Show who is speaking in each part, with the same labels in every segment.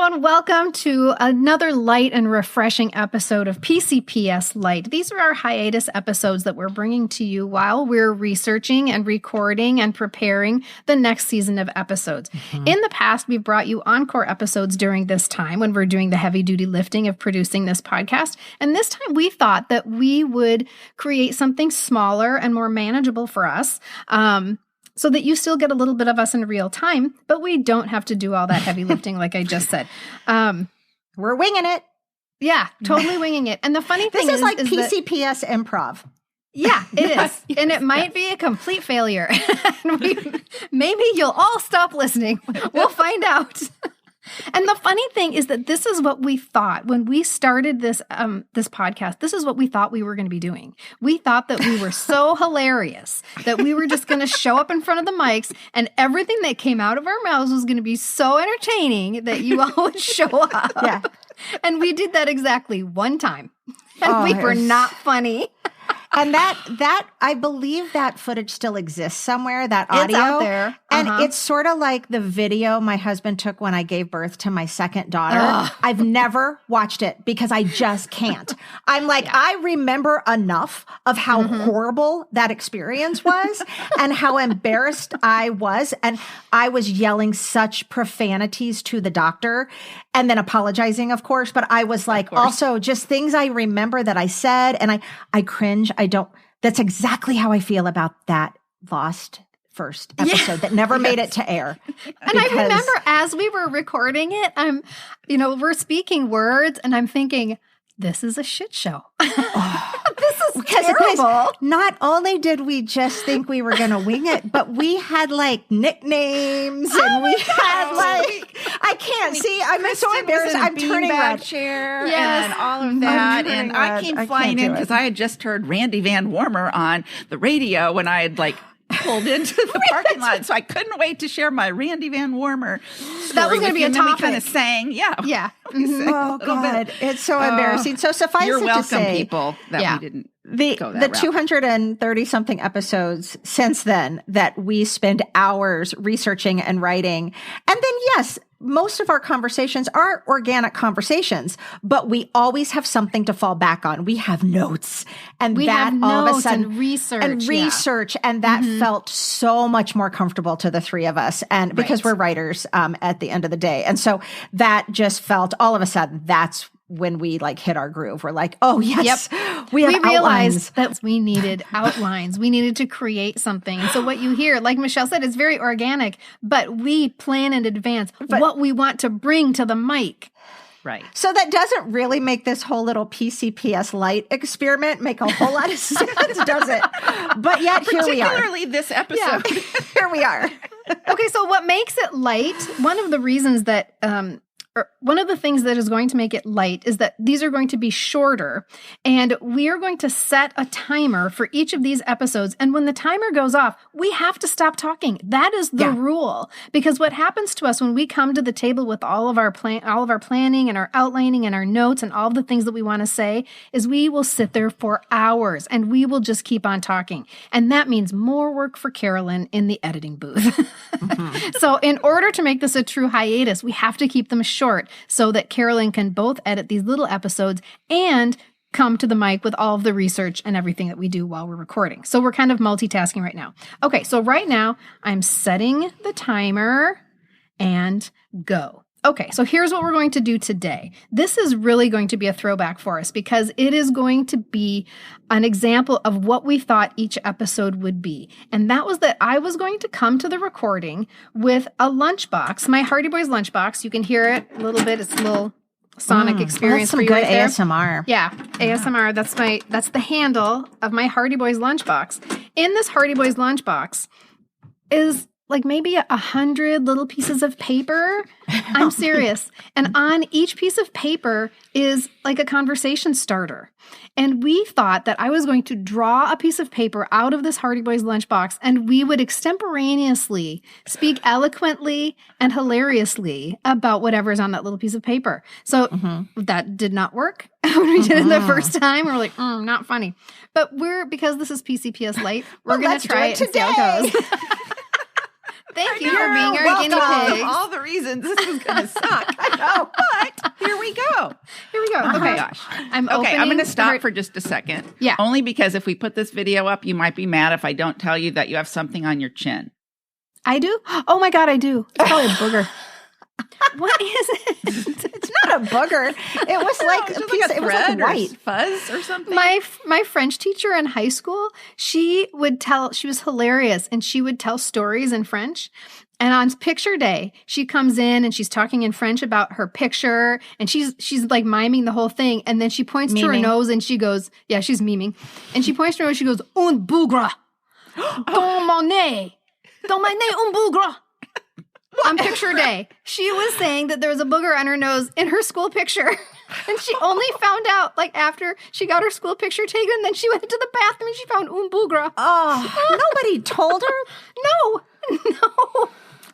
Speaker 1: everyone. Welcome to another light and refreshing episode of PCPS Light. These are our hiatus episodes that we're bringing to you while we're researching and recording and preparing the next season of episodes. In the past, we've brought you encore episodes during this time when we're doing the heavy-duty lifting of producing this podcast. And this time we thought that we would create something smaller and more manageable for us, so that you still get a little bit of us in real time, but we don't have to do all that heavy lifting like I just said.
Speaker 2: We're winging it.
Speaker 1: Yeah, totally winging it. And the funny thing is
Speaker 2: like PCPS improv.
Speaker 1: Yeah, it is. And it might be a complete failure. Maybe you'll all stop listening. We'll find out. And the funny thing is that this is what we thought when we started this podcast. This is what we thought we were going to be doing. We thought that we were so hilarious that we were just going to show up in front of the mics and everything that came out of our mouths was going to be so entertaining that you all would show up. Yeah. And we did that exactly one time. And we were not funny.
Speaker 2: And that I believe that footage still exists somewhere, that audio.
Speaker 1: It's out there.
Speaker 2: And it's sort of like the video my husband took when I gave birth to my second daughter. I've never watched it because I just can't. I'm like, I remember enough of how horrible that experience was and how embarrassed I was. And I was yelling such profanities to the doctor and then apologizing, of course. But I was like, also just things I remember that I said, and I cringe. That's exactly how I feel about that lost first episode that never made it to air.
Speaker 1: And I remember as we were recording it, we're speaking words and I'm thinking, this is a shit show. This is terrible.
Speaker 2: Not only did we just think we were going to wing it, but we had like nicknames and we had like, I can't see. I'm so embarrassed. I'm turning red.
Speaker 3: Chair and all of that. And I came flying in because I had just heard Randy Van Warmer on the radio when I had pulled into the parking lot. So I couldn't wait to share my Randy Van Warmer story.
Speaker 1: That was going to be a topic.
Speaker 3: We kind of sang. Yeah.
Speaker 2: Oh, God. It's so embarrassing. So suffice
Speaker 3: You're
Speaker 2: it
Speaker 3: welcome,
Speaker 2: to say,
Speaker 3: people, that we didn't go that
Speaker 2: the
Speaker 3: route.
Speaker 2: 230-something episodes since then that we spend hours researching and writing. And then, yes, most of our conversations are organic conversations, but we always have something to fall back on. We have notes, and
Speaker 1: we
Speaker 2: that
Speaker 1: have
Speaker 2: all of a
Speaker 1: notes
Speaker 2: sudden
Speaker 1: and research,
Speaker 2: and that felt so much more comfortable to the three of us, and because we're writers at the end of the day, and so that just felt all of a sudden that's when we hit our groove. We're like, oh yes, we
Speaker 1: realized that we needed outlines. We needed to create something. And so what you hear, like Michelle said, is very organic, but we plan in advance what we want to bring to the mic.
Speaker 3: Right.
Speaker 2: So that doesn't really make this whole little PCPS Light experiment make a whole lot of sense, does it? But yet here we are.
Speaker 3: Particularly this episode.
Speaker 2: Yeah. Here we are.
Speaker 1: Okay, so what makes it light, one of the reasons that one of the things that is going to make it light is that these are going to be shorter, and we are going to set a timer for each of these episodes. And when the timer goes off, we have to stop talking. That is the rule, because what happens to us when we come to the table with all of our planning and our outlining and our notes and all of the things that we want to say is we will sit there for hours and we will just keep on talking. And that means more work for Carolyn in the editing booth. So in order to make this a true hiatus, we have to keep them short so that Carolyn can both edit these little episodes and come to the mic with all of the research and everything that we do while we're recording. So we're kind of multitasking right now. Okay, so right now I'm setting the timer and go. Okay, so here's what we're going to do today. This is really going to be a throwback for us because it is going to be an example of what we thought each episode would be. And that was that I was going to come to the recording with a lunchbox, my Hardy Boys lunchbox. You can hear it a little bit. It's a little sonic experience for you right there.
Speaker 2: That's some good ASMR.
Speaker 1: Yeah, ASMR. That's the handle of my Hardy Boys lunchbox. In this Hardy Boys lunchbox is maybe 100 little pieces of paper. I'm serious. And on each piece of paper is a conversation starter. And we thought that I was going to draw a piece of paper out of this Hardy Boys lunchbox and we would extemporaneously speak eloquently and hilariously about whatever's on that little piece of paper. So that did not work when we did it the first time. We were like, not funny. But because this is PCPS Light, we're going to try it and see how it goes. Thank you for being our guinea pig.
Speaker 3: All the reasons this is going to suck.
Speaker 2: I know.
Speaker 1: go.
Speaker 3: Oh
Speaker 1: Okay.
Speaker 3: my gosh.
Speaker 1: I'm
Speaker 3: going to stop for just a second.
Speaker 1: Yeah.
Speaker 3: Only because if we put this video up, you might be mad if I don't tell you that you have something on your chin.
Speaker 1: I do? Oh my God, I do. It's probably a booger. What is it?
Speaker 2: It's not a booger. It was like a piece. It was like white
Speaker 3: fuzz or something.
Speaker 1: My French teacher in high school, she was hilarious, and she would tell stories in French. And on picture day, she comes in and she's talking in French about her picture, and she's like miming the whole thing. And then she points to her nose and she goes, yeah, she's miming. And she points to her nose, she goes, un bougre, dans mon nez, dans my nez, un bougre. On picture day, she was saying that there was a booger on her nose in her school picture. And she only found out like after she got her school picture taken, and then she went to the bathroom and she found un bougre.
Speaker 2: Oh, nobody told her?
Speaker 1: No.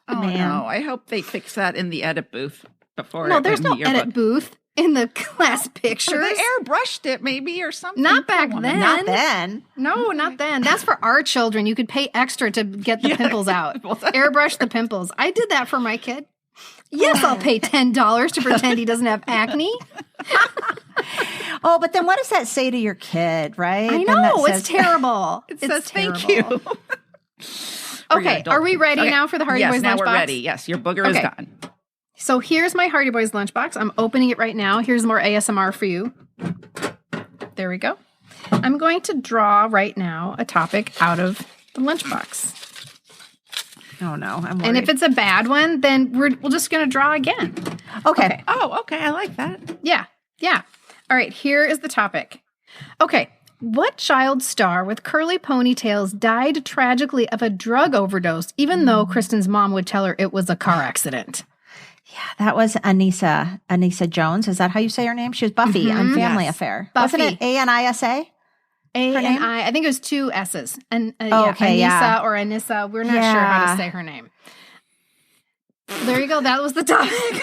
Speaker 3: Oh, no. I hope they fix that in the edit booth before.
Speaker 1: No, there's no edit booth in the class pictures.
Speaker 3: Or they airbrushed it maybe or something.
Speaker 1: Not back then.
Speaker 2: Not then.
Speaker 1: No, not then. That's for our children. You could pay extra to get the pimples out. Airbrush the pimples. I did that for my kid. Yes, I'll pay $10 to pretend he doesn't have acne.
Speaker 2: Oh, but then what does that say to your kid, right?
Speaker 1: I know. It's terrible.
Speaker 3: It says thank you.
Speaker 1: Okay, are we ready now for the Hardy Boys lunchbox?
Speaker 3: Yes, now we're ready. Yes, your booger is gone.
Speaker 1: So here's my Hardy Boys lunchbox. I'm opening it right now. Here's more ASMR for you. There we go. I'm going to draw right now a topic out of the lunchbox.
Speaker 2: Oh, no. I'm worried.
Speaker 1: And if it's a bad one, then we're just going to draw again.
Speaker 2: Okay.
Speaker 3: Oh, okay. I like that.
Speaker 1: Yeah. All right, here is the topic. Okay. What child star with curly ponytails died tragically of a drug overdose, even though Kristin's mom would tell her it was a car accident?
Speaker 2: Yeah, that was Anissa Jones. Is that how you say her name? She was Buffy on Family Affair.
Speaker 1: Buffy.
Speaker 2: Wasn't it Anissa?
Speaker 1: I think it was two S's. And
Speaker 2: okay,
Speaker 1: Anissa or Anissa. We're not sure how to say her name. There you go. That was the topic.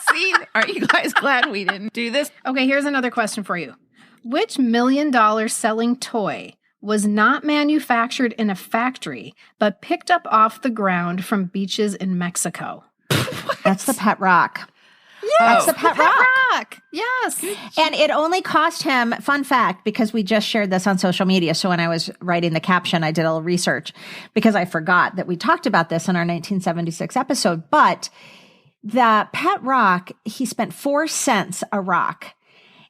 Speaker 3: See, are you guys glad we didn't do this?
Speaker 1: Okay, here's another question for you. Which $1 million selling toy was not manufactured in a factory, but picked up off the ground from beaches in Mexico?
Speaker 2: That's the Pet Rock.
Speaker 1: Yes,
Speaker 2: that's the Pet Rock.
Speaker 1: Yes.
Speaker 2: And it only cost him, fun fact, because we just shared this on social media. So when I was writing the caption, I did a little research because I forgot that we talked about this in our 1976 episode. But the Pet Rock, he spent 4 cents a rock.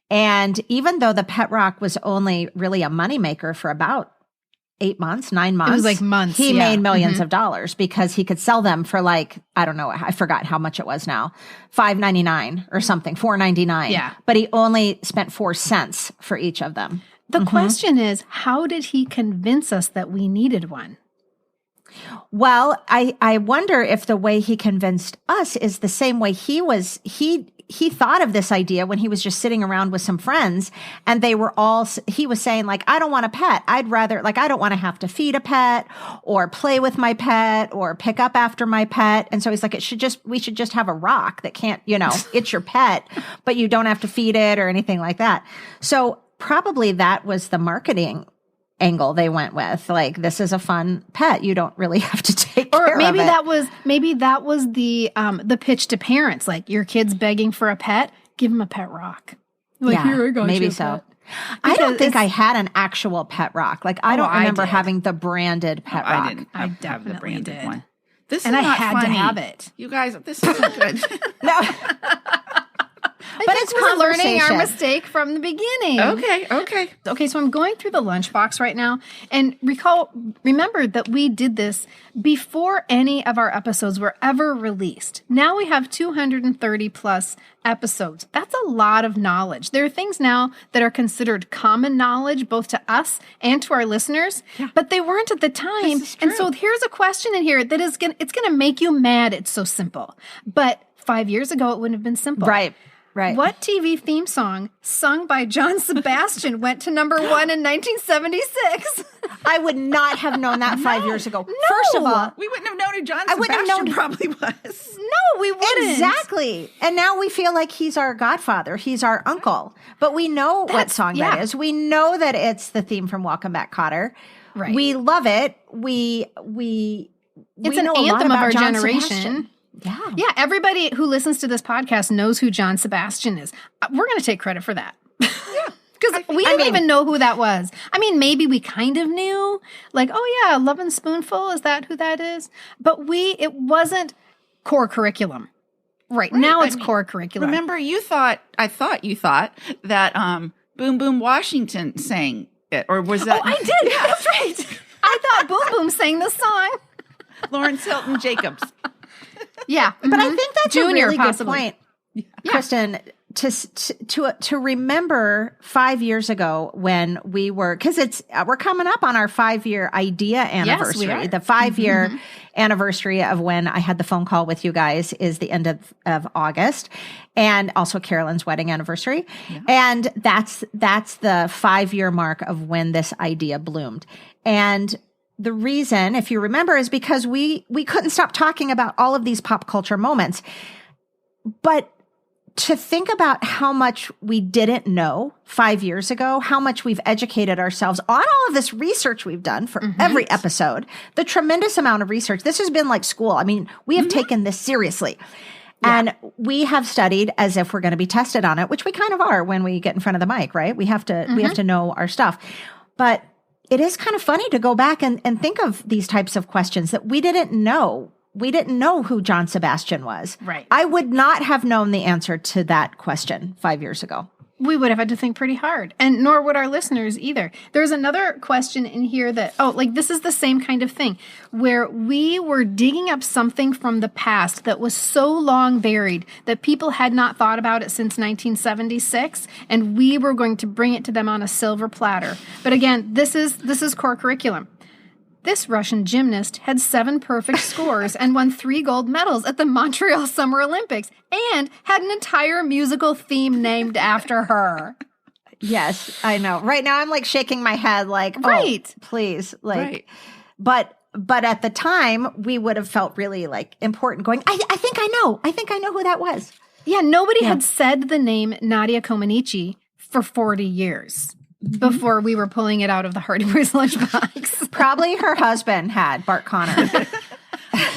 Speaker 2: And even though the Pet Rock was only really a moneymaker for about 9 months. It
Speaker 1: was like months.
Speaker 2: He made millions of dollars because he could sell them for like, I don't know, I forgot how much it was now, $5.99 or something, $4.99.
Speaker 1: Yeah.
Speaker 2: But he only spent 4 cents for each of them.
Speaker 1: The question is, how did he convince us that we needed one?
Speaker 2: Well, I wonder if the way he convinced us is the same way he thought of this idea when he was just sitting around with some friends, and he was saying like, I don't want a pet. I'd rather, like, I don't want to have to feed a pet or play with my pet or pick up after my pet. And so he's like, we should just have a rock that can't, it's your pet, but you don't have to feed it or anything like that. So probably that was the marketing angle they went with. Like, this is a fun pet. You don't really have to take care of it.
Speaker 1: Or maybe that was the pitch to parents. Like, your kid's begging for a pet, give him a pet rock. Like, here I got
Speaker 2: maybe
Speaker 1: you
Speaker 2: so.
Speaker 1: Pet.
Speaker 2: I don't think I had an actual pet rock. Like, I don't remember having the branded pet rock.
Speaker 3: I didn't. I definitely have the branded
Speaker 1: did.
Speaker 3: one. This
Speaker 1: and
Speaker 3: is
Speaker 1: I
Speaker 3: not
Speaker 1: had
Speaker 3: funny.
Speaker 1: to have it.
Speaker 3: You guys, this isn't good.
Speaker 2: No.
Speaker 1: But it's we're learning our mistake from the beginning.
Speaker 3: Okay.
Speaker 1: So I'm going through the lunchbox right now, and remember that we did this before any of our episodes were ever released. Now we have 230 plus episodes. That's a lot of knowledge. There are things now that are considered common knowledge, both to us and to our listeners, but they weren't at the time. And so here's a question in here that it's going to make you mad. It's so simple. But 5 years ago, it wouldn't have been simple.
Speaker 2: Right.
Speaker 1: What TV theme song sung by John Sebastian went to number 1 in 1976?
Speaker 2: I would not have known that 5 years ago. No. First of all,
Speaker 3: we wouldn't have known who John Sebastian probably was.
Speaker 1: No, we wouldn't.
Speaker 2: Exactly. And now we feel like he's our godfather. He's our uncle. But we know what song that is. We know that it's the theme from Welcome Back, Kotter.
Speaker 1: Right.
Speaker 2: We love it. It's
Speaker 1: an
Speaker 2: know a lot
Speaker 1: anthem of
Speaker 2: about
Speaker 1: our
Speaker 2: John
Speaker 1: generation.
Speaker 2: Sebastian.
Speaker 1: Yeah. Everybody who listens to this podcast knows who John Sebastian is. We're going to take credit for that. Because we didn't even know who that was. I mean, maybe we kind of knew, like, oh yeah, Love and Spoonful, is that who that is? But it wasn't core curriculum. Right. Now it's core curriculum.
Speaker 3: Remember, I thought you thought that Boom Boom Washington sang it, or was that?
Speaker 1: Oh, I did. Yeah. That's right. I thought Boom Boom sang the song.
Speaker 3: Lawrence Hilton Jacobs.
Speaker 1: Yeah.
Speaker 2: But I think that's
Speaker 1: Junior,
Speaker 2: a really
Speaker 1: possibly.
Speaker 2: good point, Kristin, to remember 5 years ago when we were, because we're coming up on our 5-year idea anniversary.
Speaker 1: Yes, we are.
Speaker 2: The 5-year anniversary of when I had the phone call with you guys is the end of August, and also Carolyn's wedding anniversary. Yeah. And that's the 5-year mark of when this idea bloomed. And the reason, if you remember, is because we couldn't stop talking about all of these pop culture moments. But to think about how much we didn't know 5 years ago, how much we've educated ourselves on all of this research we've done for every episode, the tremendous amount of research. This has been like school. I mean, we have taken this seriously. Yeah. And we have studied as if we're going to be tested on it, which we kind of are when we get in front of the mic, right? We have to know our stuff. But it is kind of funny to go back and think of these types of questions that we didn't know. We didn't know who John Sebastian was.
Speaker 1: Right.
Speaker 2: I would not have known the answer to that question 5 years ago.
Speaker 1: We would have had to think pretty hard, and nor would our listeners either. There's another question in here that, this is the same kind of thing, where we were digging up something from the past that was so long buried that people had not thought about it since 1976, and we were going to bring it to them on a silver platter. But again, this is core curriculum. This Russian gymnast had 7 perfect scores and won 3 gold medals at the Montreal Summer Olympics and had an entire musical theme named after her.
Speaker 2: Yes, I know. Right now I'm like shaking my head like,
Speaker 1: right.
Speaker 2: Please. Like, but at the time we would have felt really like important going, I think I know who that was.
Speaker 1: Yeah. Nobody had said the name Nadia Comaneci for 40 years. Before we were pulling it out of the Hardy Boys lunchbox.
Speaker 2: Probably her husband had, Bart Connor.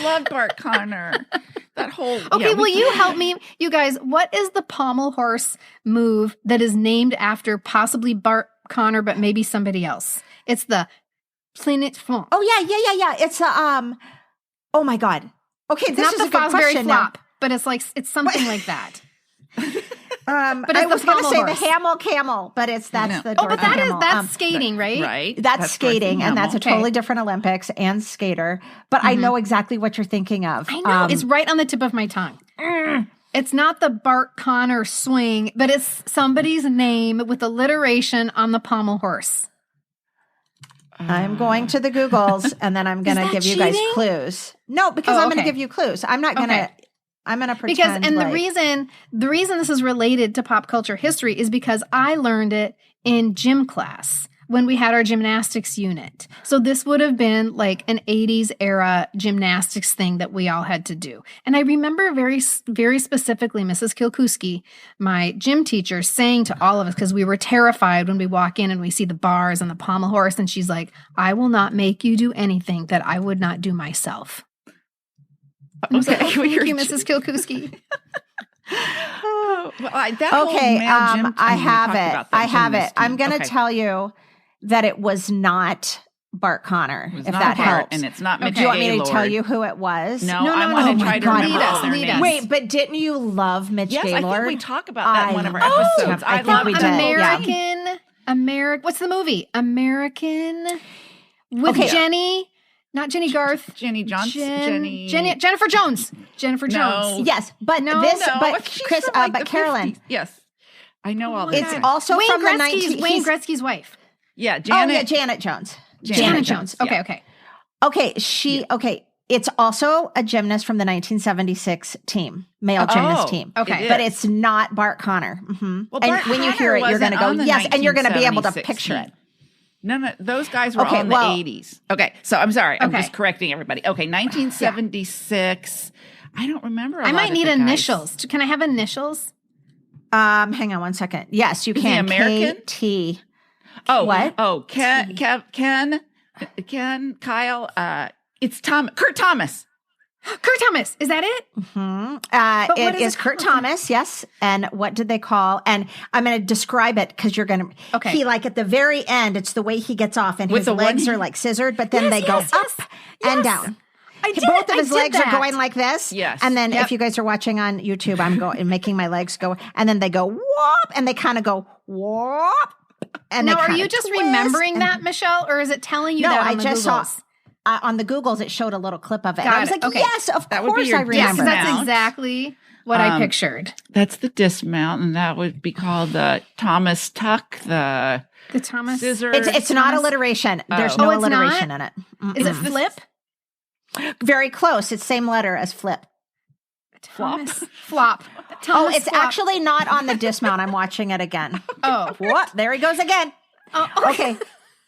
Speaker 3: Love Bart Connor. That whole...
Speaker 1: Okay, will you help me? You guys, what is the pommel horse move that is named after possibly Bart Connor, but maybe somebody else? It's the Planet Fond.
Speaker 2: Oh, yeah. It's oh my God. Okay,
Speaker 1: it's
Speaker 2: this
Speaker 1: not
Speaker 2: is
Speaker 1: the
Speaker 2: a good
Speaker 1: Fosbury
Speaker 2: question
Speaker 1: flop,
Speaker 2: now.
Speaker 1: but it's something like that.
Speaker 2: But I was going to say
Speaker 1: horse.
Speaker 2: the Hamel Camel, but that's the
Speaker 1: but
Speaker 2: Camel.
Speaker 1: that's skating, right?
Speaker 3: Right.
Speaker 2: That's skating, and that's a totally
Speaker 1: Okay.
Speaker 2: different Olympics and skater. But I know exactly what you're thinking of.
Speaker 1: I know. It's right on the tip of my tongue. It's not the Bart Connor swing, but it's somebody's name with alliteration on the pommel horse.
Speaker 2: I'm going to the Googles, and then I'm going to give you guys
Speaker 1: cheating?
Speaker 2: clues. No, because I'm going to
Speaker 1: okay.
Speaker 2: give you clues. I'm not going to.
Speaker 1: Okay.
Speaker 2: I'm going to pretend
Speaker 1: Because
Speaker 2: like,
Speaker 1: the reason this is related to pop culture history is because I learned it in gym class when we had our gymnastics unit. So this would have been like an 80s era gymnastics thing that we all had to do. And I remember very, very specifically Mrs. Kilkuski, my gym teacher, saying to all of us, because we were terrified when we walk in and we see the bars and the pommel horse, and she's like, "I will not make you do anything that I would not do myself."
Speaker 3: Okay,
Speaker 1: Thank you, Mrs. Kilkuski.
Speaker 2: I have it. I'm going to tell you that it was not Bart Connor, if that helps.
Speaker 3: And it's not Mitch
Speaker 2: Do you want me to
Speaker 3: Gaylord.
Speaker 2: tell you who it was?
Speaker 3: No, I want to try to remember all their names.
Speaker 2: Wait, but didn't you love Mitch Gaylord?
Speaker 3: Yes, I think we talk about that in one of our episodes.
Speaker 2: I think we did.
Speaker 1: American. What's the movie? American with Jenny. Not Jenny Garth.
Speaker 3: Jenny Johnson.
Speaker 1: Jennifer Jones. Jennifer Jones.
Speaker 3: No.
Speaker 2: Yes, but Chris,
Speaker 3: like
Speaker 2: but Carolyn.
Speaker 3: 50s. Yes, I know all
Speaker 2: It's
Speaker 3: that.
Speaker 2: also
Speaker 1: Wayne
Speaker 2: from the
Speaker 1: Gretzky's,
Speaker 2: 19.
Speaker 1: Wayne Gretzky's wife.
Speaker 3: Yeah, Janet.
Speaker 2: Janet Jones.
Speaker 1: Janet Jones.
Speaker 3: Yeah.
Speaker 1: Okay.
Speaker 2: Okay. It's also a gymnast from the 1976 team, male gymnast team.
Speaker 1: Okay.
Speaker 2: But it's not Bart Connor. Mm-hmm.
Speaker 3: Well,
Speaker 2: and
Speaker 3: Bart
Speaker 2: when you hear
Speaker 3: Connor
Speaker 2: it, you're going to go,
Speaker 3: wasn't on the
Speaker 2: yes, and you're going to be able to
Speaker 3: 1976
Speaker 2: picture it.
Speaker 3: No, those guys were on the 80s. Okay, so I'm sorry. I'm
Speaker 1: Okay.
Speaker 3: just correcting everybody. Okay, 1976. I don't remember.
Speaker 1: I might need initials. Can I have initials?
Speaker 2: Hang on one second. Yes, you
Speaker 3: Is
Speaker 2: can.
Speaker 3: he American?
Speaker 2: KT.
Speaker 3: Oh,
Speaker 2: What?
Speaker 3: Oh, Ken, Kyle. It's Kurt Thomas.
Speaker 1: Kurt Thomas, is that it?
Speaker 2: It is Kurt Thomas, yes. And what did they call? And I'm going to describe it because you're going to.
Speaker 1: Okay.
Speaker 2: He at the very end, it's the way he gets off, and his legs are like scissored, but then they go up and down. Both of his legs are going like this.
Speaker 3: Yes.
Speaker 2: And then if you guys are watching on YouTube, I'm going making my legs go, and then they go whoop, and they kind of go whoop. And
Speaker 1: now, are you just remembering that, Michelle, or is it telling you that on the Googles?
Speaker 2: Saw. On the Googles, it showed a little clip of it. And I was like, yes, of course I remember.
Speaker 1: Yes, that's exactly what I pictured.
Speaker 3: That's the dismount, and that would be called the Thomas Tuck, the
Speaker 1: Thomas
Speaker 3: scissor.
Speaker 2: It's not alliteration. There's no alliteration in it.
Speaker 1: Is it flip?
Speaker 2: Very close. It's same letter as flip.
Speaker 1: Thomas flop.
Speaker 2: Thomas it's flop. Actually not on the dismount. I'm watching it again. What? There he goes again. Okay.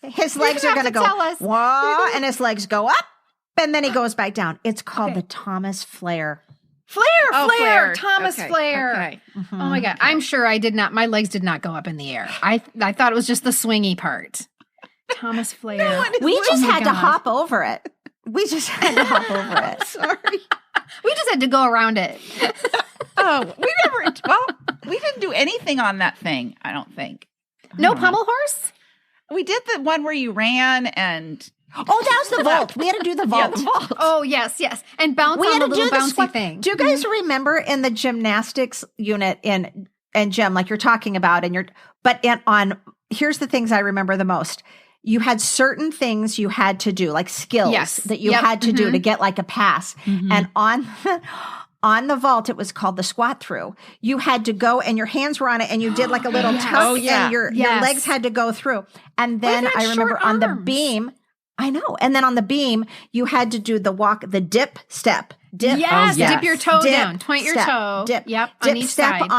Speaker 2: His legs are going to go, whoa, and his legs go up, and then he goes back down. It's called the Thomas Flare.
Speaker 1: Flare. Thomas Flare. Okay. Mm-hmm. Oh my God. I'm sure I did not, my legs did not go up in the air. I thought it was just the swingy part. Thomas Flare.
Speaker 2: We just had to hop over it. Sorry.
Speaker 1: We just had to go around it.
Speaker 3: We didn't do anything on that thing, I don't think.
Speaker 1: No pommel horse?
Speaker 3: We did the one where you ran and...
Speaker 2: Oh, that was the vault. We had to do the vault.
Speaker 3: Yeah, the vault.
Speaker 1: Oh, yes. And bounce on the little bouncy thing.
Speaker 2: Do you guys remember in the gymnastics unit in gym, like you're talking about, here's the things I remember the most. You had certain things you had to do, like skills that you had to do to get like a pass. Mm-hmm. And on the vault, it was called the squat through. You had to go and your hands were on it and you did like a little tuck and your legs had to go through. And then I remember on the beam, I know. And then on the beam, you had to do the dip step. Dip.
Speaker 1: Yes, dip your toe down. Point your toe.
Speaker 2: Dip.
Speaker 1: Yep.
Speaker 2: Dip
Speaker 1: on each
Speaker 2: step
Speaker 1: side.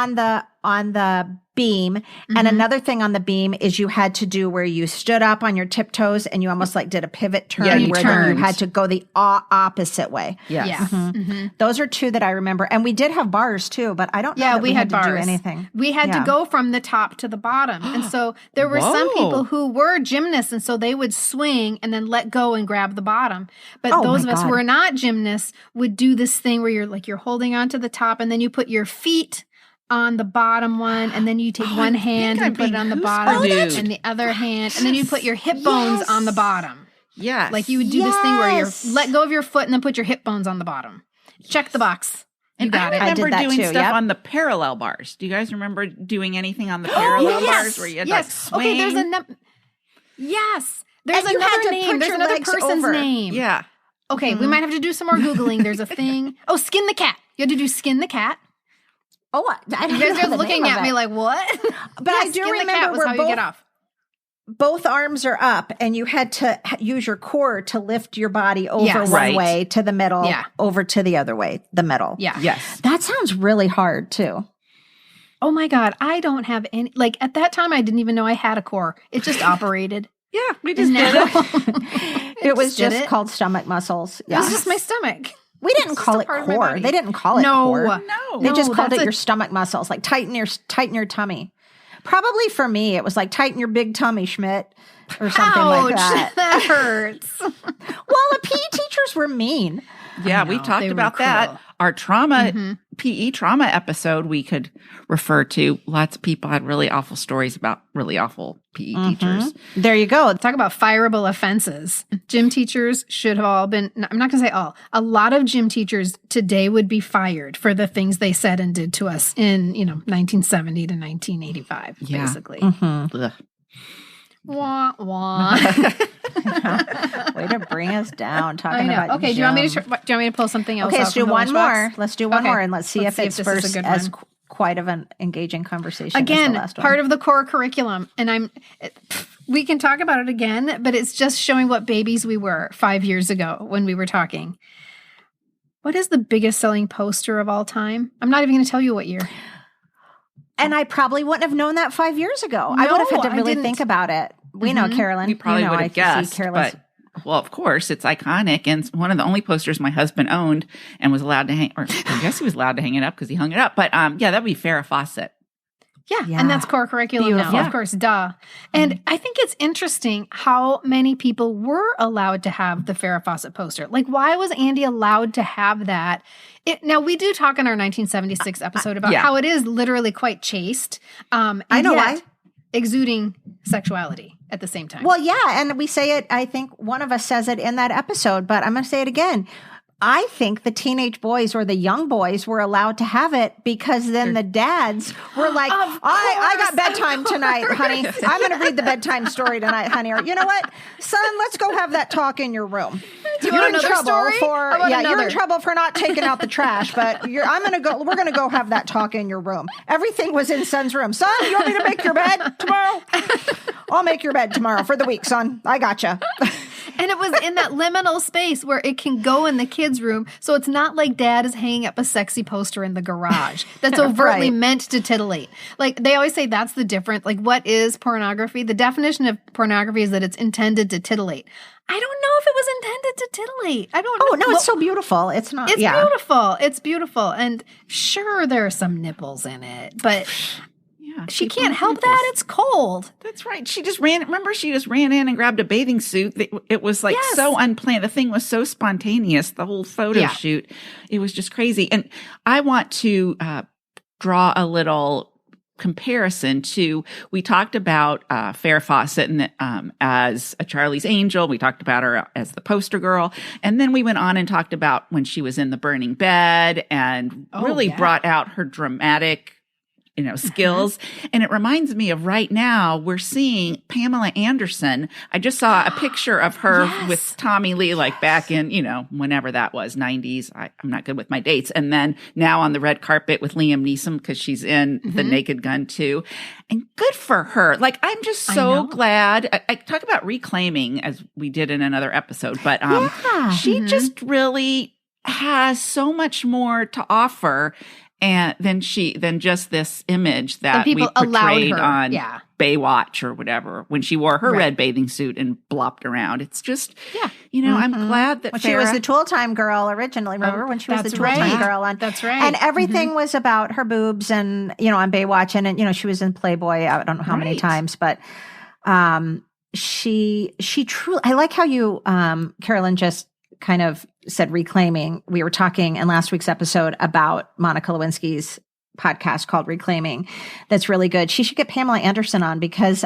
Speaker 2: on the beam. Mm-hmm. And another thing on the beam is you had to do where you stood up on your tiptoes and you almost like did a pivot turn then you had to go the opposite way.
Speaker 3: Yes.
Speaker 1: Yeah.
Speaker 2: Mm-hmm. Mm-hmm. Those are two that I remember. And we did have bars too, but I don't know that we had to do anything.
Speaker 1: We had to go from the top to the bottom. And so there were some people who were gymnasts and so they would swing and then let go and grab the bottom. But those of us who are not gymnasts would do this thing where you're holding onto the top and then you put your feet on the bottom one, and then you take one hand and put it on the bottom, and the other hand, and then you put your hip bones on the bottom.
Speaker 3: Yes.
Speaker 1: Like you would do this thing where you let go of your foot and then put your hip bones on the bottom. Check the box. You got it.
Speaker 3: I remember doing stuff on the parallel bars. Do you guys remember doing anything on the parallel bars where you had to swing?
Speaker 1: Okay, there's another name. There's another person's name.
Speaker 3: Yeah.
Speaker 1: Okay, we might have to do some more Googling. There's a thing. Oh, skin the cat. You had to do skin the cat.
Speaker 2: Oh,
Speaker 1: you guys are looking at me like, what?
Speaker 2: But I do remember where both arms are up and you had to use your core to lift your body over one way to the middle, over to the other way, the middle.
Speaker 1: Yeah.
Speaker 3: Yes.
Speaker 2: That sounds really hard too.
Speaker 1: Oh my God. I don't have any, like at that time, I didn't even know I had a core. It just operated.
Speaker 3: Yeah, we just did it.
Speaker 2: It was just called stomach muscles.
Speaker 1: Yeah. It was just my stomach.
Speaker 2: We didn't call it core. They didn't call it core.
Speaker 3: No.
Speaker 2: They just called it your stomach muscles, like tighten your tummy. Probably for me, it was like tighten your big tummy, Schmidt, or something like that.
Speaker 1: That hurts.
Speaker 2: Well, the PE teachers were mean.
Speaker 3: Yeah, we talked about that. Our trauma, PE trauma episode, we could refer to. Lots of people had really awful stories about really awful PE teachers.
Speaker 2: There you go.
Speaker 1: Talk about fireable offenses. Gym teachers should have all been, I'm not going to say all, a lot of gym teachers today would be fired for the things they said and did to us in, 1970 to 1985, basically.
Speaker 3: Mm-hmm.
Speaker 1: Wah, wah.
Speaker 2: Way to bring us down. Talking about
Speaker 1: okay, do you want me to pull something else?
Speaker 2: Okay, let's do one more. Let's do one more, and let's see if it's first as quite of an engaging conversation.
Speaker 1: Again,
Speaker 2: as the last one.
Speaker 1: Part of the core curriculum, and we can talk about it again, but it's just showing what babies we were 5 years ago when we were talking. What is the biggest selling poster of all time? I'm not even going to tell you what year.
Speaker 2: And I probably wouldn't have known that 5 years ago. I would have had to really think about it. We know, Carolyn.
Speaker 3: You probably would have guessed, but well, of course, it's iconic. And one of the only posters my husband owned and was allowed to hang, or I guess he was allowed to hang it up because he hung it up. But that would be Farrah Fawcett.
Speaker 1: Yeah, and that's core curriculum now, of course, duh. And I think it's interesting how many people were allowed to have the Farrah Fawcett poster. Like, why was Andy allowed to have that? Now, we do talk in our 1976 episode about how it is literally quite chaste. And
Speaker 2: I know why.
Speaker 1: Exuding sexuality at the same time.
Speaker 2: Well, yeah, and we say it, I think one of us says it in that episode, but I'm going to say it again. I think the teenage boys or the young boys were allowed to have it because then the dads were like, I got bedtime tonight, honey. I'm going to read the bedtime story tonight, honey. Or, you know what, son, let's go have that talk in your room. You're in trouble you're in trouble for not taking out the trash, but we're going to go have that talk in your room. Everything was in son's room. Son, you want me to make your bed tomorrow? I'll make your bed tomorrow for the week, son. I gotcha.
Speaker 1: And it was in that liminal space where it can go in the kids' room. So it's not like dad is hanging up a sexy poster in the garage that's overtly meant to titillate. Like they always say that's the difference. Like what is pornography? The definition of pornography is that it's intended to titillate. I don't know if it was intended to titillate. I don't know.
Speaker 2: Oh, no, it's so beautiful. It's not.
Speaker 1: It's beautiful. It's beautiful. And sure, there are some nipples in it, but... She can't help that. It's cold.
Speaker 3: That's right. She just ran in and grabbed a bathing suit. It was like so unplanned. The thing was so spontaneous, the whole photo shoot. It was just crazy. And I want to draw a little comparison to, we talked about Farrah Fawcett as a Charlie's Angel. We talked about her as the poster girl. And then we went on and talked about when she was in the burning bed and really brought out her dramatic skills. And it reminds me of right now, we're seeing Pamela Anderson. I just saw a picture of her with Tommy Lee, like back in, whenever that was, 90s. I'm not good with my dates. And then now on the red carpet with Liam Neeson, because she's in The Naked Gun too. And good for her. Like, I'm just so glad. I talk about reclaiming as we did in another episode, but she just really has so much more to offer. And than just this image that we portrayed on Baywatch or whatever when she wore her red bathing suit and blopped around. It's just, I'm glad that
Speaker 2: she was the Tool Time girl originally. Remember when she was the Tool Time girl?
Speaker 1: That's right.
Speaker 2: And everything was about her boobs and, on Baywatch. And, she was in Playboy. I don't know how many times, but she truly, I like how you, Carolyn, just kind of said reclaiming. We were talking in last week's episode about Monica Lewinsky's podcast called Reclaiming. That's really good. She should get Pamela Anderson on because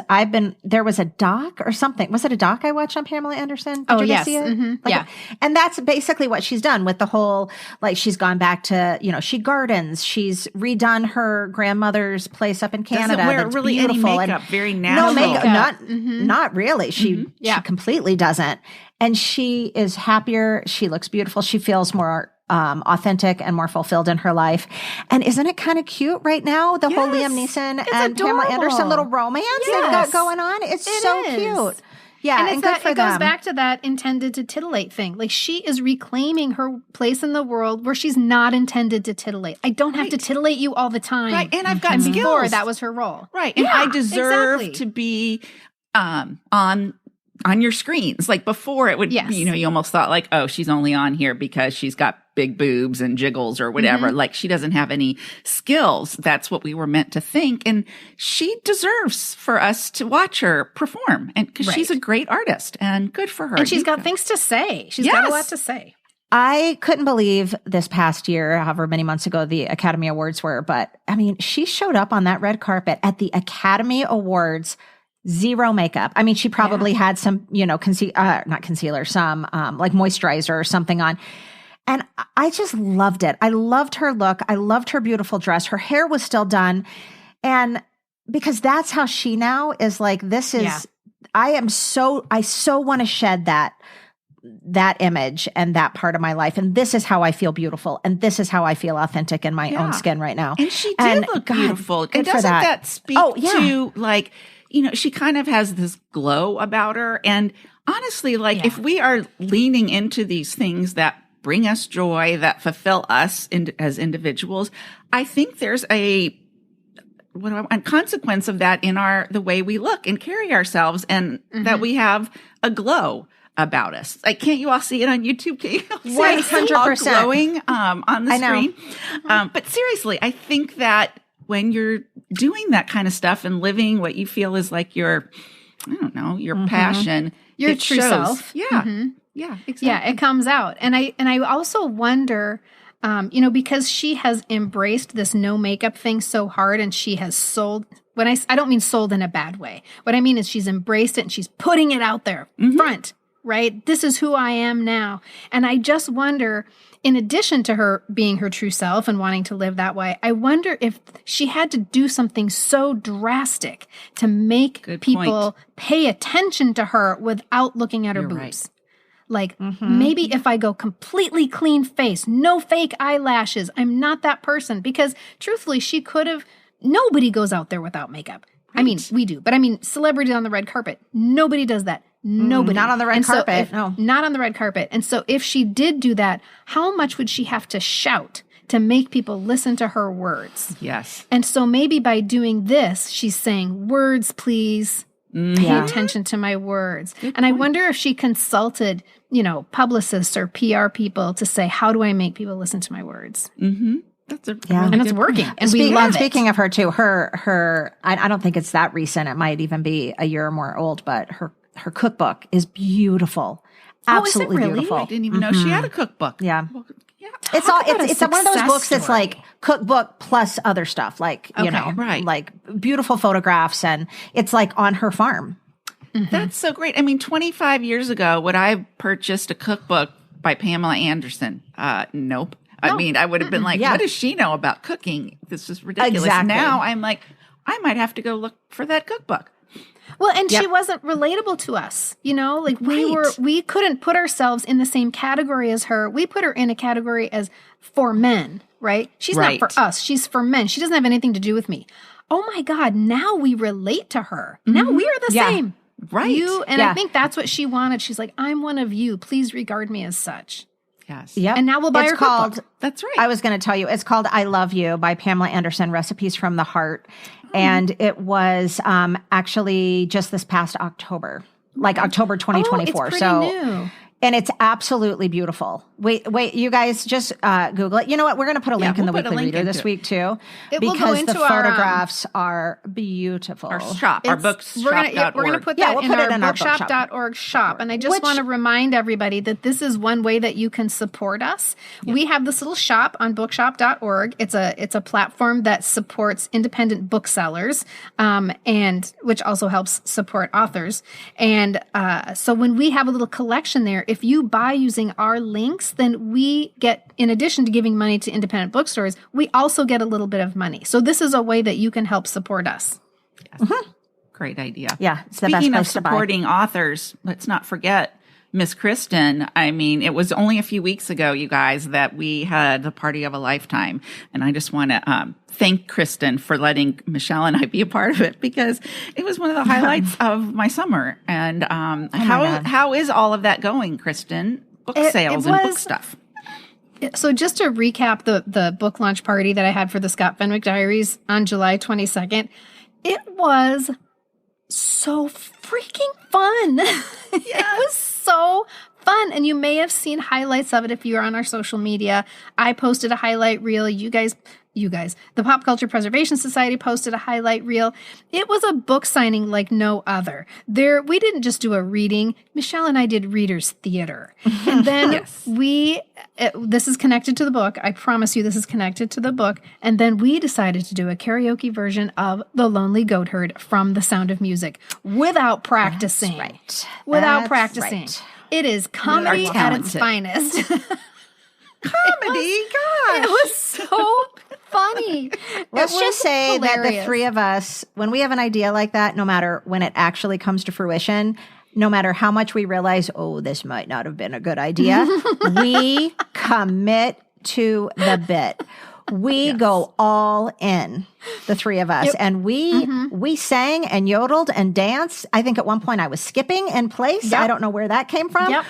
Speaker 2: there was a doc or something. Was it a doc I watched on Pamela Anderson? Did you see it?
Speaker 1: Mm-hmm.
Speaker 2: And that's basically what she's done with the whole, like she's gone back to, she gardens. She's redone her grandmother's place up in Canada.
Speaker 3: Doesn't wear really
Speaker 2: beautiful.
Speaker 3: Any makeup, very natural.
Speaker 2: No makeup, not really. She completely doesn't. And she is happier. She looks beautiful. She feels more authentic and more fulfilled in her life. And isn't it kind of cute right now? The whole Liam Neeson and Pamela Anderson little romance they've got going on. It's so cute. Yeah,
Speaker 1: and
Speaker 2: good for
Speaker 1: it
Speaker 2: them.
Speaker 1: goes back to that intended to titillate thing. Like she is reclaiming her place in the world where she's not intended to titillate. I don't have to titillate you all the time.
Speaker 3: Right, and I've got skills.
Speaker 1: Before, that was her role.
Speaker 3: Right, and I deserve to be on your screens. Like before it would, you almost thought like, oh, she's only on here because she's got big boobs and jiggles or whatever. Like she doesn't have any skills. That's what we were meant to think. And she deserves for us to watch her perform. And because she's a great artist and good for her.
Speaker 1: And she's got things to say. She's got a lot to say.
Speaker 2: I couldn't believe this past year, however many months ago the Academy Awards were, but I mean, she showed up on that red carpet at the Academy Awards. Zero makeup. I mean, she probably had some, not concealer, some like moisturizer or something on. And I just loved it. I loved her look. I loved her beautiful dress. Her hair was still done. And because that's how she now is like, this is, I so want to shed that image and that part of my life. And this is how I feel beautiful. And this is how I feel authentic in my own skin right now.
Speaker 3: And she did look beautiful. And doesn't that speak to like, she kind of has this glow about her. And honestly, like if we are leaning into these things that bring us joy, that fulfill us as individuals, I think there's a consequence of that in the way we look and carry ourselves, and that we have a glow about us. Like, can't you all see it on YouTube?
Speaker 2: 100%
Speaker 3: glowing on the screen. But seriously, I think that when you're doing that kind of stuff and living what you feel is like your passion,
Speaker 1: your true self.
Speaker 3: Yeah.
Speaker 1: Mm-hmm.
Speaker 3: Yeah, exactly.
Speaker 1: Yeah, it comes out. And I also wonder, because she has embraced this no makeup thing so hard, and she has sold, I don't mean sold in a bad way. What I mean is she's embraced it and she's putting it out there front, right? This is who I am now. And I just wonder, in addition to her being her true self and wanting to live that way, I wonder if she had to do something so drastic to make people pay attention to her without looking at her boobs. Right. Like, maybe if I go completely clean face, no fake eyelashes, I'm not that person. Because truthfully, she could have, nobody goes out there without makeup. Right. I mean, we do. But I mean, celebrity on the red carpet, nobody does that. Nobody.
Speaker 2: Not on the red carpet. No.
Speaker 1: Not on the red carpet. And so if she did do that, how much would she have to shout to make people listen to her words?
Speaker 3: Yes.
Speaker 1: And so maybe by doing this, she's saying, words, please. Pay attention to my words. And I wonder if she consulted, publicists or PR people to say, how do I make people listen to my words?
Speaker 3: Mm-hmm. That's
Speaker 1: and it's working. And we love it.
Speaker 2: Speaking of her too, her I don't think it's that recent. It might even be a year or more old, but her cookbook is beautiful. Absolutely
Speaker 1: really?
Speaker 2: beautiful.
Speaker 3: I didn't even know she had a cookbook.
Speaker 2: Yeah.
Speaker 3: Well, yeah.
Speaker 2: It's one of those books that's like cookbook plus other stuff, like, like beautiful photographs, and it's like on her farm.
Speaker 3: Mm-hmm. That's so great. I mean, 25 years ago, would I purchased a cookbook by Pamela Anderson? Nope. I mean, I would have been like, what does she know about cooking? This is ridiculous.
Speaker 2: Exactly.
Speaker 3: Now I'm like, I might have to go look for that cookbook.
Speaker 1: Well, and she wasn't relatable to us, like we couldn't put ourselves in the same category as her. We put her in a category as for men, right? She's not for us. She's for men. She doesn't have anything to do with me. Oh my God. Now we relate to her. Now we are the same.
Speaker 3: Right.
Speaker 1: I think that's what she wanted. She's like, I'm one of you. Please regard me as such.
Speaker 2: Yes. Yep.
Speaker 1: And now we'll buy her cookbook.
Speaker 3: That's right.
Speaker 2: I was going to tell you, it's called I Love You by Pamela Anderson, Recipes from the Heart. And it was actually just this past October, like October 2024.
Speaker 1: It's pretty new.
Speaker 2: And it's absolutely beautiful. Wait, you guys just Google it. You know what? We're going to put a link in the Weekly Reader this week too, because the photographs are beautiful.
Speaker 3: Our shop, our bookshop.org.
Speaker 1: We're going to put that in our bookshop.org shop. And I just want to remind everybody that this is one way that you can support us. Yeah. We have this little shop on bookshop.org. It's a platform that supports independent booksellers, and which also helps support authors. And so when we have a little collection there, if you buy using our links, then we get, in addition to giving money to independent bookstores, we also get a little bit of money. So this is a way that you can help support us.
Speaker 3: Yes. Great idea.
Speaker 2: Yeah. It's the
Speaker 3: Speaking
Speaker 2: best place
Speaker 3: of supporting authors, let's not forget Miss Kristin. I mean, it was only a few weeks ago, you guys, that we had the party of a lifetime. And I just want to thank Kristin for letting Michelle and I be a part of it, because it was one of the highlights of my summer. And how is all of that going, Kristin? Book sales and book stuff.
Speaker 1: So just to recap the book launch party that I had for the Scott Fenwick Diaries on July 22nd, it was so freaking fun. It was so fun. And you may have seen highlights of it if you're on our social media. I posted a highlight reel. You guys, the Pop Culture Preservation Society posted a highlight reel. It was a book signing like no other. We didn't just do a reading. Michelle and I did readers theater. And then this is connected to the book. I promise you this is connected to the book. And then we decided to do a karaoke version of The Lonely Goat Herd from The Sound of Music without practicing.
Speaker 2: That's right.
Speaker 1: Without practicing. Right. It is comedy at its finest.
Speaker 3: Comedy? Gosh.
Speaker 1: It was so funny.
Speaker 2: Let's just say that the three of us, when we have an idea like that, no matter when it actually comes to fruition, no matter how much we realize, this might not have been a good idea, we commit to the bit. We go all in, the three of us. Yep. And we sang and yodeled and danced. I think at one point I was skipping in place. Yep. I don't know where that came from. Yep.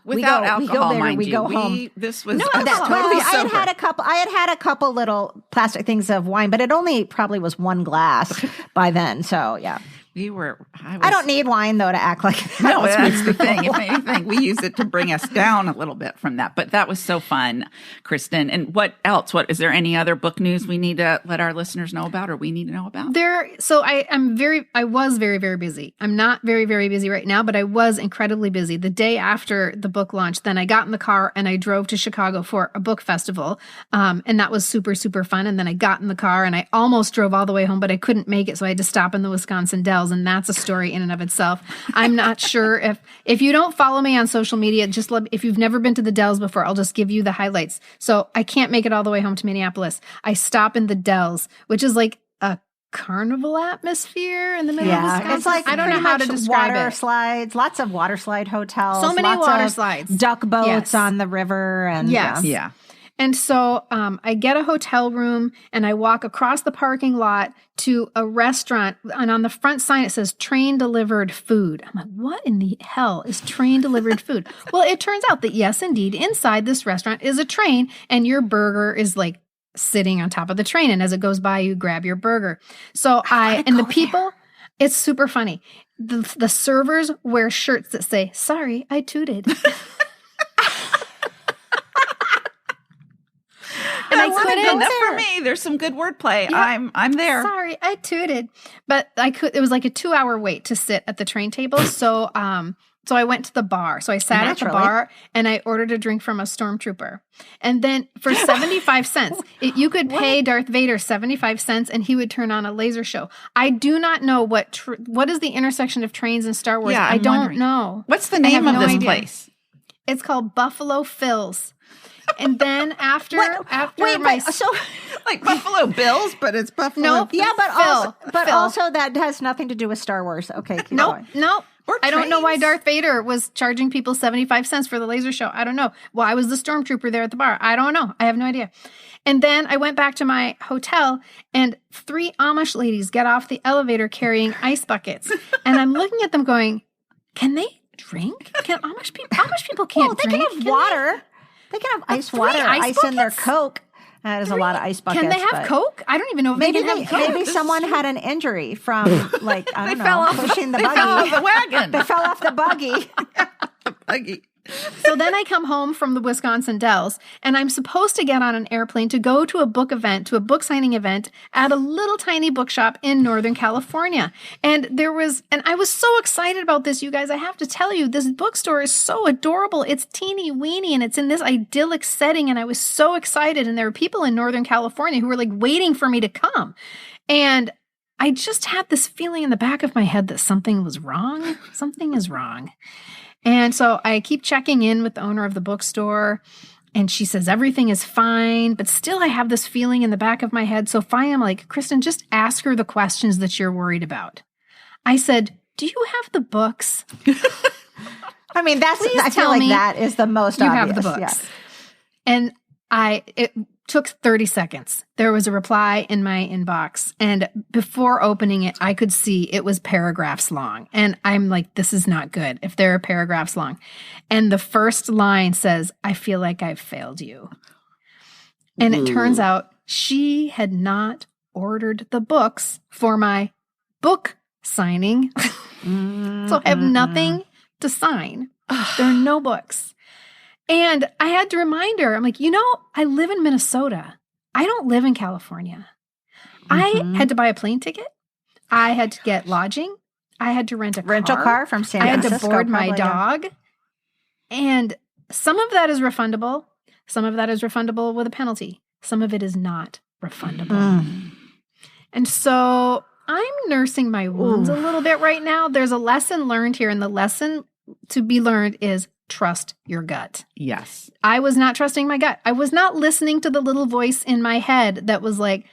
Speaker 3: Without alcohol,
Speaker 2: we go there,
Speaker 3: mind
Speaker 2: we
Speaker 3: you.
Speaker 2: go home.
Speaker 3: This was
Speaker 2: totally sober. I had had a couple little plastic things of wine, but it only probably was one glass by then. So yeah. I don't need wine, though, to act like that.
Speaker 3: No, that's the thing. If anything, we use it to bring us down a little bit from that. But that was so fun, Kristin. And what else? Is there any other book news we need to let our listeners know about, or we need to know about?
Speaker 1: I was very, very busy. I'm not very, very busy right now, but I was incredibly busy. The day after the book launch, then I got in the car and I drove to Chicago for a book festival. And that was super, super fun. And then I got in the car and I almost drove all the way home, but I couldn't make it. So I had to stop in the Wisconsin Dells. And that's a story in and of itself. I'm not sure if you don't follow me on social media, if you've never been to the Dells before, I'll just give you the highlights. So I can't make it all the way home to Minneapolis. I stop in the Dells, which is like a carnival atmosphere in the middle of Wisconsin.
Speaker 2: It's like
Speaker 1: I don't know how to describe
Speaker 2: water
Speaker 1: it.
Speaker 2: Slides, lots of water slide hotels.
Speaker 1: So many water slides.
Speaker 2: Duck boats on the river. And
Speaker 1: Yeah. And so I get a hotel room and I walk across the parking lot to a restaurant. And on the front sign, it says train delivered food. I'm like, what in the hell is train delivered food? Well, it turns out that yes, indeed, inside this restaurant is a train and your burger is like sitting on top of the train. And as it goes by, you grab your burger. So the people, it's super funny. The servers wear shirts that say, sorry, I tooted.
Speaker 3: And I couldn't. That's for me. There's some good wordplay. Yeah. I'm there.
Speaker 1: Sorry, I tooted, but it was like a 2-hour wait to sit at the train table. So, so I went to the bar. So I sat at the bar and I ordered a drink from a stormtrooper. And then for 75 cents, you could pay Darth Vader 75 cents and he would turn on a laser show. I do not know what is the intersection of trains and Star Wars.
Speaker 3: Yeah,
Speaker 1: I don't know.
Speaker 3: What's the name of this place?
Speaker 1: It's called Buffalo Phil's. And then after
Speaker 3: like Buffalo Bills, but it's Buffalo.
Speaker 1: No,
Speaker 2: yeah, but also that has nothing to do with Star Wars. Okay, keep going.
Speaker 1: No. I don't know why Darth Vader was charging people 75 cents for the laser show. I don't know. Well, I was the stormtrooper there at the bar. I don't know. I have no idea. And then I went back to my hotel and 3 Amish ladies get off the elevator carrying ice buckets. And I'm looking at them going, can they drink? Can Amish people can't drink?
Speaker 2: They can have water. They can have ice water, ice in their Coke. That is a lot of ice buckets.
Speaker 1: Can they have Coke? I don't even know if they can have Coke.
Speaker 2: Maybe someone had an injury from, like, I don't know, pushing the buggy. They
Speaker 3: fell off the wagon.
Speaker 2: They fell off the buggy.
Speaker 3: The buggy.
Speaker 1: So then I come home from the Wisconsin Dells, and I'm supposed to get on an airplane to go to a book signing event at a little tiny bookshop in Northern California. And I was so excited about this, you guys. I have to tell you, this bookstore is so adorable. It's teeny weeny, and it's in this idyllic setting, and I was so excited. And there were people in Northern California who were like waiting for me to come. And I just had this feeling in the back of my head that something was wrong. Something is wrong. And so I keep checking in with the owner of the bookstore, and she says everything is fine, but still I have this feeling in the back of my head. So finally I'm like, Kristin, just ask her the questions that you're worried about. I said, do you have the books?
Speaker 2: I mean, I feel like that is the most obvious.
Speaker 1: You have the books. Yeah. And it took 30 seconds. There was a reply in my inbox. And before opening it, I could see it was paragraphs long. And I'm like, this is not good if there are paragraphs long. And the first line says, I feel like I've failed you. And it turns out she had not ordered the books for my book signing. So I have nothing to sign. There are no books. And I had to remind her, I'm like, I live in Minnesota. I don't live in California. I had to buy a plane ticket. I had to get lodging. I had to rent a
Speaker 2: car from San Francisco.
Speaker 1: I had to board my dog. And some of that is refundable. Some of that is refundable with a penalty. Some of it is not refundable. And so I'm nursing my wounds a little bit right now. There's a lesson learned here, and the lesson to be learned is trust your gut.
Speaker 3: Yes.
Speaker 1: I was not trusting my gut. I was not listening to the little voice in my head that was like,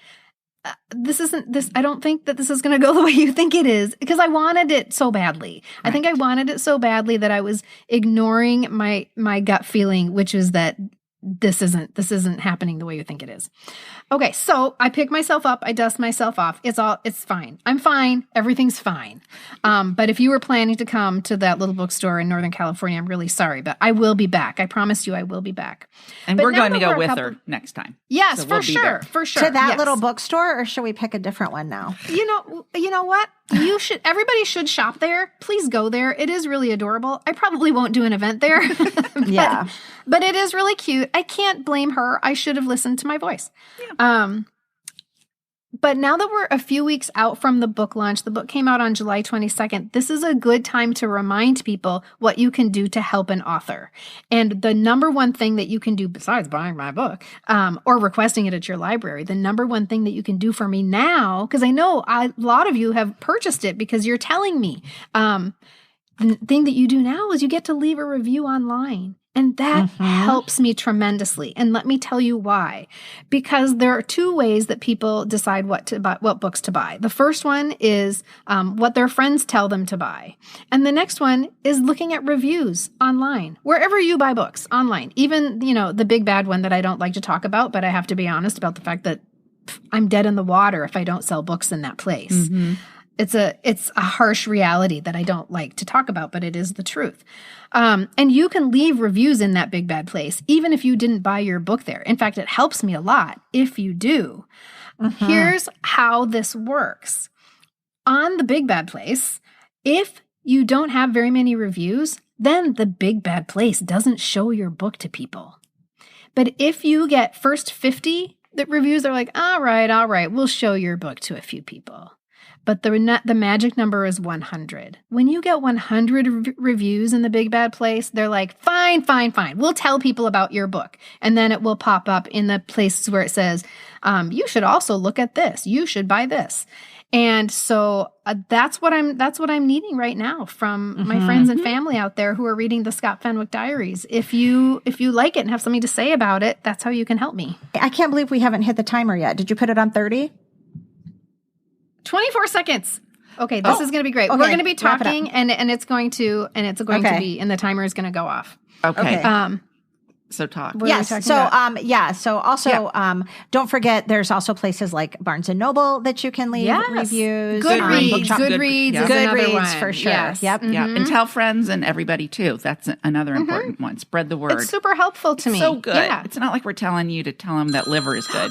Speaker 1: I don't think that this is going to go the way you think it is, because I wanted it so badly. Right. I think I wanted it so badly that I was ignoring my gut feeling, which is that this isn't happening the way you think it is. Okay, so I pick myself up, I dust myself off. It's fine. I'm fine. Everything's fine. But if you were planning to come to that little bookstore in Northern California, I'm really sorry, but I will be back. I promise you I will be back.
Speaker 3: And we're going to go with her next time.
Speaker 1: Yes, so for sure.
Speaker 2: To that little bookstore, or should we pick a different one now?
Speaker 1: You know what? Everybody should shop there. Please go there. It is really adorable. I probably won't do an event there. But it is really cute. I can't blame her. I should have listened to my voice. Yeah. But now that we're a few weeks out from the book launch, the book came out on July 22nd. This is a good time to remind people what you can do to help an author. And the number one thing that you can do besides buying my book or requesting it at your library, the number one thing that you can do for me now, because I know a lot of you have purchased it because you're telling me, the thing that you do now is you get to leave a review online. And that helps me tremendously. And let me tell you why. Because there are two ways that people decide what books to buy. The first one is what their friends tell them to buy. And the next one is looking at reviews online, wherever you buy books online. Even, the big bad one that I don't like to talk about, but I have to be honest about the fact that I'm dead in the water if I don't sell books in that place. Mm-hmm. It's a harsh reality that I don't like to talk about, but it is the truth. And you can leave reviews in that big bad place, even if you didn't buy your book there. In fact, it helps me a lot if you do. Mm-hmm. Here's how this works. On the big bad place, if you don't have very many reviews, then the big bad place doesn't show your book to people. But if you get first 50 reviews, they're like, all right, we'll show your book to a few people. But the magic number is 100. When you get 100 reviews in the big bad place, they're like, fine. We'll tell people about your book. And then it will pop up in the places where it says, you should also look at this. You should buy this. And so that's what I'm needing right now from my friends and family out there who are reading the Scott Fenwick Diaries. If you like it and have something to say about it, that's how you can help me.
Speaker 2: I can't believe we haven't hit the timer yet. Did you put it on 30?
Speaker 1: 24 seconds. Okay, this is going to be great. Okay, we're going to be talking and it's going to be, and the timer is going to go off.
Speaker 3: Okay. So talk.
Speaker 2: Yes. So also, don't forget, there's also places like Barnes and Noble that you can leave reviews.
Speaker 1: Goodreads is another one.
Speaker 2: For sure.
Speaker 1: Yes.
Speaker 2: Yep.
Speaker 3: Mm-hmm. Yeah. And tell friends and everybody too. That's another important one. Spread the word.
Speaker 1: It's super helpful to me.
Speaker 3: So good.
Speaker 1: Yeah.
Speaker 3: It's not like we're telling you to tell them that liver is good.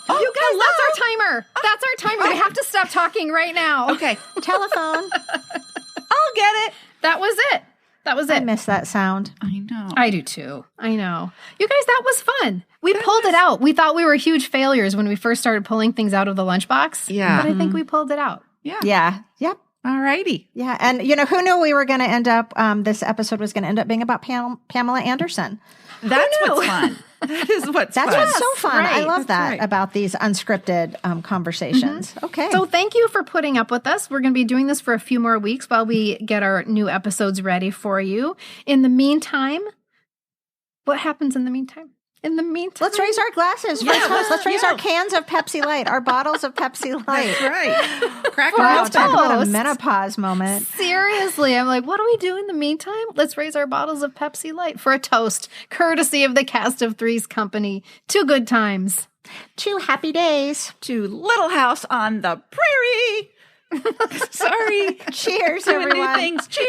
Speaker 1: You guys, that's our timer. That's our timer. We have to stop talking right now.
Speaker 3: Okay.
Speaker 2: Telephone.
Speaker 3: I'll get it.
Speaker 1: That was it. I
Speaker 2: miss that sound.
Speaker 3: I know.
Speaker 1: I do too. I know. You guys, that was fun. We pulled it out. We thought we were huge failures when we first started pulling things out of the lunchbox.
Speaker 3: Yeah.
Speaker 1: But I think we pulled it out.
Speaker 3: Yeah.
Speaker 2: Yeah. Yep.
Speaker 3: All righty.
Speaker 2: Yeah. And, who knew we were going to end up, this episode was going to end up being about Pamela Anderson.
Speaker 3: That's what's fun. That is what's fun.
Speaker 2: That's what's so fun.
Speaker 1: Right.
Speaker 2: I love that about these unscripted conversations. Mm-hmm. Okay.
Speaker 1: So thank you for putting up with us. We're going to be doing this for a few more weeks while we get our new episodes ready for you. In the meantime, what happens in the meantime?
Speaker 2: Let's raise our glasses. Let's raise our cans of Pepsi Light, our bottles of Pepsi Light.
Speaker 3: That's right. Crack
Speaker 2: talk about a menopause moment.
Speaker 1: Seriously, I'm like, what do we do in the meantime? Let's raise our bottles of Pepsi Light for a toast, courtesy of the Cast of Three's company. 2 good times.
Speaker 2: 2 happy days.
Speaker 3: To Little House on the Prairie. Sorry.
Speaker 2: Cheers,
Speaker 3: Doing
Speaker 2: everyone.
Speaker 3: new things. Cheers.